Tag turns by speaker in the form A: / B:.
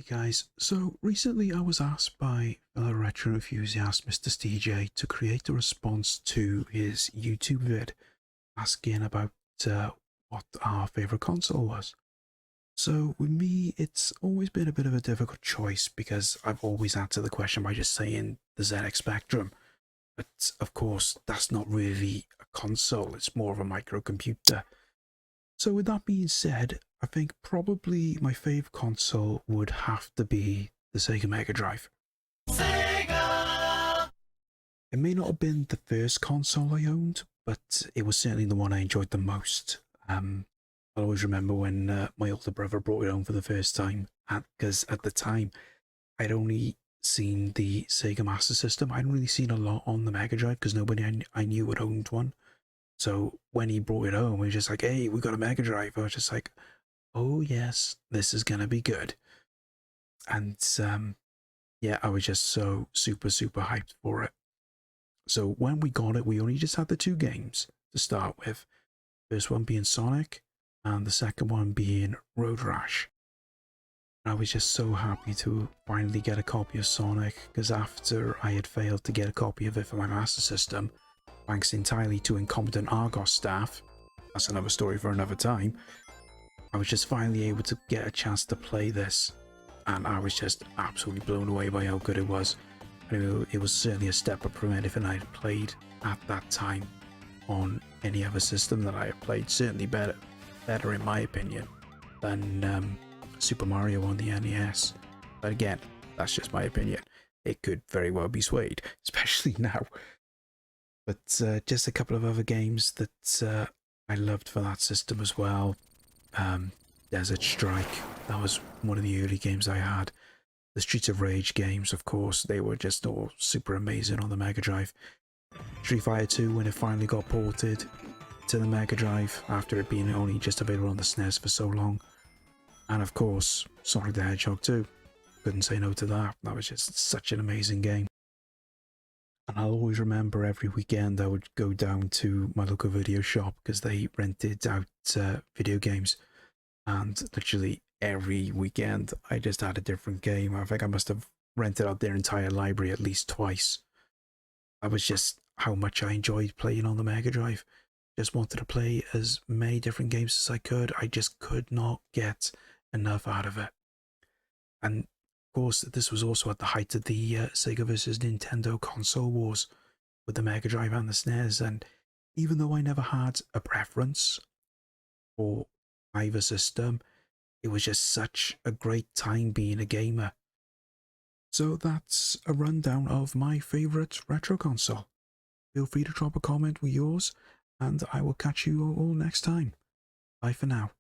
A: guys, so recently I was asked by fellow retro enthusiast Mr. SteeJ to create a response to his YouTube vid asking about what our favourite console was. So with me, it's always been a bit of a difficult choice because I've always answered the question by just saying the ZX Spectrum. But of course, that's not really a console, it's more of a microcomputer. So with that being said, I think probably my favourite console would have to be the Sega Mega Drive.
B: Sega!
A: It may not have been the first console I owned, but it was certainly the one I enjoyed the most. I always remember when my older brother brought it home for the first time, because at the time I'd only seen the Sega Master System. I hadn't really seen a lot on the Mega Drive because nobody I knew had owned one. So when he brought it home, he was just like, "Hey, we got a Mega Drive." I was just like, "Oh yes, this is gonna be good." And yeah, I was just so super hyped for it. So when we got it, we only just had the two games to start with. First one being Sonic, and the second one being Road Rash. I was just so happy to finally get a copy of Sonic, because after I had failed to get a copy of it for my Master System, thanks entirely to incompetent Argos staff, that's another story for another time, I was just finally able to get a chance to play this, and I was just absolutely blown away by how good it was. It was certainly a step up from anything I had played at that time on any other system that I had played. Certainly better in my opinion than Super Mario on the NES. But again, that's just my opinion. It could very well be swayed, especially now. But just a couple of other games that I loved for that system as well. Desert Strike, that was one of the early games I had. The Streets of Rage games, of course, they were just all super amazing on the Mega Drive. Street Fighter 2 when it finally got ported to the Mega Drive after it being only just available on the SNES for so long. And of course, Sonic the Hedgehog 2. Couldn't say no to that. That was just such an amazing game. And I'll always remember every weekend I would go down to my local video shop because they rented out video games. And literally every weekend I just had a different game. I think I must have rented out their entire library at least twice. That was just how much I enjoyed playing on the Mega Drive. Just wanted to play as many different games as I could. I just could not get enough out of it. And of course, this was also at the height of the Sega versus Nintendo console wars with the Mega Drive and the SNES. And even though I never had a preference for either system, it was just such a great time being a gamer. So that's a rundown of my favourite retro console. Feel free to drop a comment with yours, and I will catch you all next time. Bye for now.